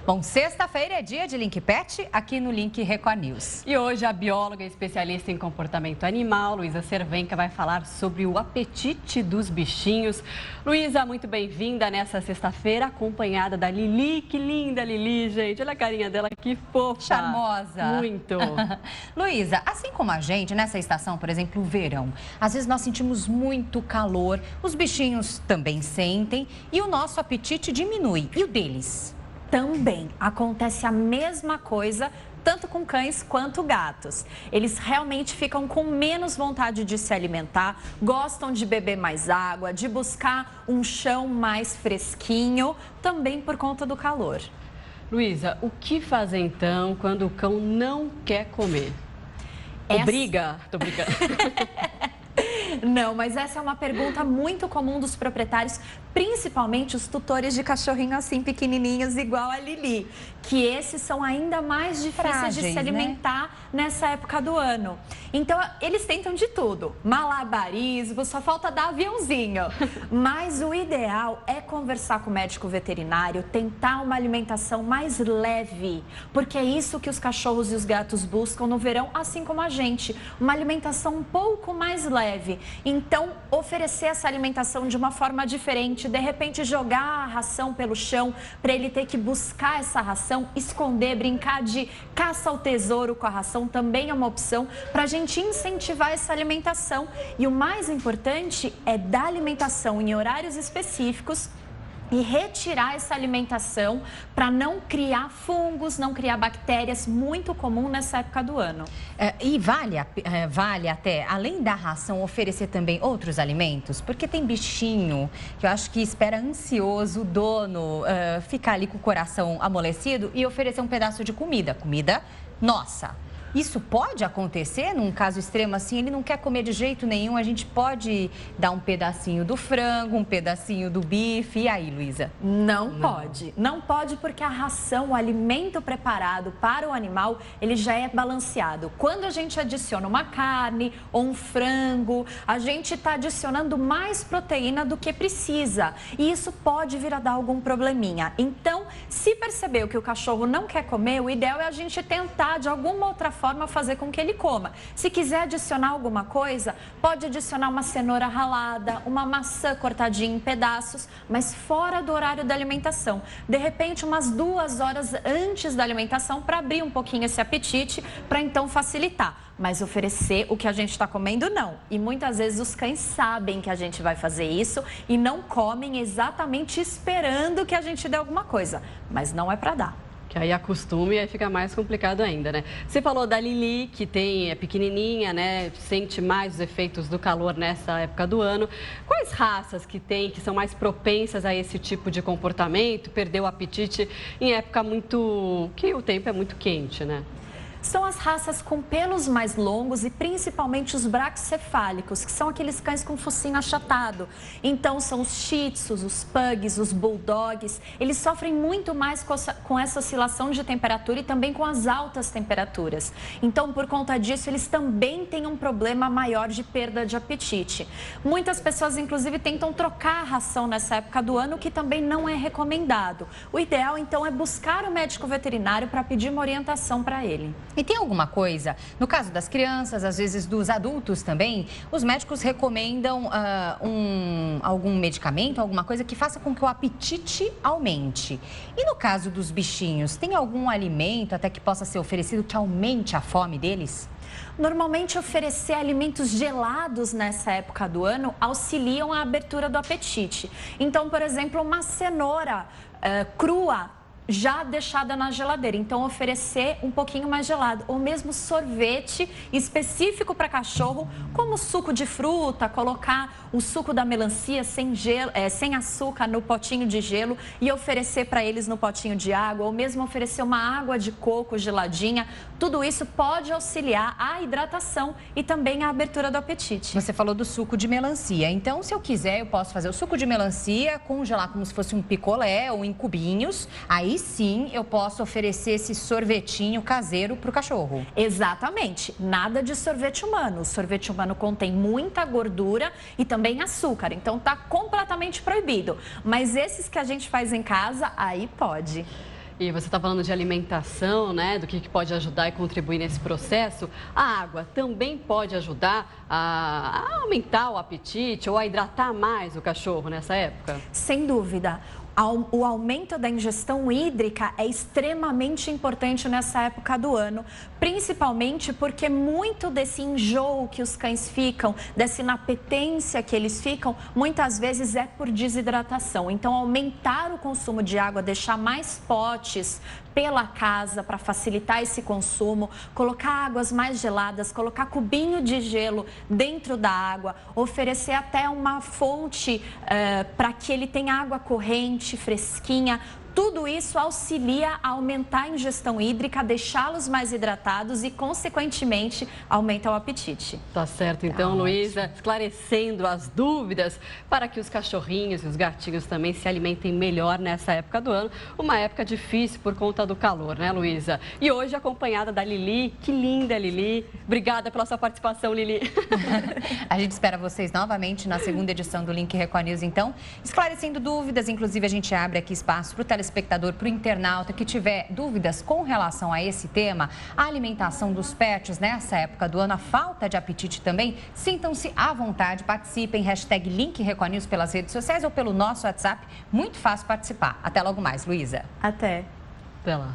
Bom, sexta-feira é dia de Link Pet aqui no Link Record News. E hoje a bióloga e especialista em comportamento animal, Luísa Cervenka, vai falar sobre o apetite dos bichinhos. Luísa, muito bem-vinda nessa sexta-feira, acompanhada da Lili. Que linda Lili, gente. Olha a carinha dela, que fofa. Charmosa. Muito. Luísa, assim como a gente, nessa estação, por exemplo, o verão, às vezes nós sentimos muito calor, os bichinhos também sentem e o nosso apetite diminui. E o deles? Também acontece a mesma coisa, tanto com cães quanto gatos. Eles realmente ficam com menos vontade de se alimentar, gostam de beber mais água, de buscar um chão mais fresquinho, também por conta do calor. Luísa, o que fazer então quando o cão não quer comer? Obriga? Tô brincando. Não, mas essa é uma pergunta muito comum dos proprietários, principalmente os tutores de cachorrinho assim pequenininhos, igual a Lili, que esses são ainda mais difíceis de se alimentar, né, nessa época do ano. Então, eles tentam de tudo, malabarismo, só falta dar aviãozinho. Mas o ideal é conversar com o médico veterinário, tentar uma alimentação mais leve, porque é isso que os cachorros e os gatos buscam no verão, assim como a gente, uma alimentação um pouco mais leve. Então, oferecer essa alimentação de uma forma diferente, de repente jogar a ração pelo chão para ele ter que buscar essa ração, esconder, brincar de caça ao tesouro com a ração também é uma opção para a gente incentivar essa alimentação. E o mais importante é dar alimentação em horários específicos e retirar essa alimentação para não criar fungos, não criar bactérias, muito comum nessa época do ano. E vale até, além da ração, oferecer também outros alimentos? Porque tem bichinho que eu acho que espera ansioso o dono ficar ali com o coração amolecido e oferecer um pedaço de comida. Comida nossa. Isso pode acontecer num caso extremo assim, ele não quer comer de jeito nenhum, a gente pode dar um pedacinho do frango, um pedacinho do bife, e aí, Luísa? Não pode. Não pode porque a ração, o alimento preparado para o animal, ele já é balanceado. Quando a gente adiciona uma carne ou um frango, a gente está adicionando mais proteína do que precisa. E isso pode vir a dar algum probleminha. Então, se percebeu que o cachorro não quer comer, o ideal é a gente tentar, de alguma outra forma, fazer com que ele coma. Se quiser adicionar alguma coisa, pode adicionar uma cenoura ralada, uma maçã cortadinha em pedaços, mas fora do horário da alimentação. De repente, umas 2 horas antes da alimentação, para abrir um pouquinho esse apetite, para então facilitar. Mas oferecer o que a gente está comendo, não. E muitas vezes os cães sabem que a gente vai fazer isso e não comem exatamente esperando que a gente dê alguma coisa. Mas não é para dar. Que aí acostuma e aí fica mais complicado ainda, né? Você falou da Lili, que é pequenininha, né? Sente mais os efeitos do calor nessa época do ano. Quais raças que tem, que são mais propensas a esse tipo de comportamento? Perder o apetite em época que o tempo é muito quente, né? São as raças com pelos mais longos e principalmente os braquicefálicos, que são aqueles cães com focinho achatado. Então, são os shih tzus, os pugs, os bulldogs. Eles sofrem muito mais com essa oscilação de temperatura e também com as altas temperaturas. Então, por conta disso, eles também têm um problema maior de perda de apetite. Muitas pessoas, inclusive, tentam trocar a ração nessa época do ano, que também não é recomendado. O ideal, então, é buscar o médico veterinário para pedir uma orientação para ele. E tem alguma coisa, no caso das crianças, às vezes dos adultos também, os médicos recomendam algum medicamento, alguma coisa que faça com que o apetite aumente. E no caso dos bichinhos, tem algum alimento até que possa ser oferecido que aumente a fome deles? Normalmente, oferecer alimentos gelados nessa época do ano auxiliam a abertura do apetite. Então, por exemplo, uma cenoura crua, já deixada na geladeira, então oferecer um pouquinho mais gelado, ou mesmo sorvete específico para cachorro, como suco de fruta, colocar o suco da melancia sem açúcar no potinho de gelo e oferecer para eles no potinho de água, ou mesmo oferecer uma água de coco geladinha. Tudo isso pode auxiliar a hidratação e também a abertura do apetite. Você falou do suco de melancia, então se eu quiser eu posso fazer o suco de melancia, congelar como se fosse um picolé ou em cubinhos, aí sim eu posso oferecer esse sorvetinho caseiro para o cachorro. Exatamente, nada de sorvete humano. O sorvete humano contém muita gordura e também açúcar, então tá completamente proibido. Mas esses que a gente faz em casa, aí pode. E você está falando de alimentação, né? Do que pode ajudar e contribuir nesse processo. A água também pode ajudar a aumentar o apetite ou a hidratar mais o cachorro nessa época? Sem dúvida. O aumento da ingestão hídrica é extremamente importante nessa época do ano, principalmente porque muito desse enjoo que os cães ficam, dessa inapetência que eles ficam, muitas vezes é por desidratação. Então, aumentar o consumo de água, deixar mais potes pela casa para facilitar esse consumo, colocar águas mais geladas, colocar cubinho de gelo dentro da água, oferecer até uma fonte para que ele tenha água corrente, fresquinha. Tudo isso auxilia a aumentar a ingestão hídrica, deixá-los mais hidratados e, consequentemente, aumenta o apetite. Tá certo, então, Luísa, esclarecendo as dúvidas para que os cachorrinhos e os gatinhos também se alimentem melhor nessa época do ano. Uma época difícil por conta do calor, né, Luísa? E hoje acompanhada da Lili. Que linda, Lili. Obrigada pela sua participação, Lili. A gente espera vocês novamente na segunda edição do Link Record News, então, esclarecendo dúvidas. Inclusive, a gente abre aqui espaço para o telespectador, para o internauta que tiver dúvidas com relação a esse tema, a alimentação dos pets nessa época do ano, a falta de apetite também. Sintam-se à vontade, participem, hashtag Link Record News pelas redes sociais ou pelo nosso WhatsApp. Muito fácil participar. Até logo mais, Luísa. Até. Até lá.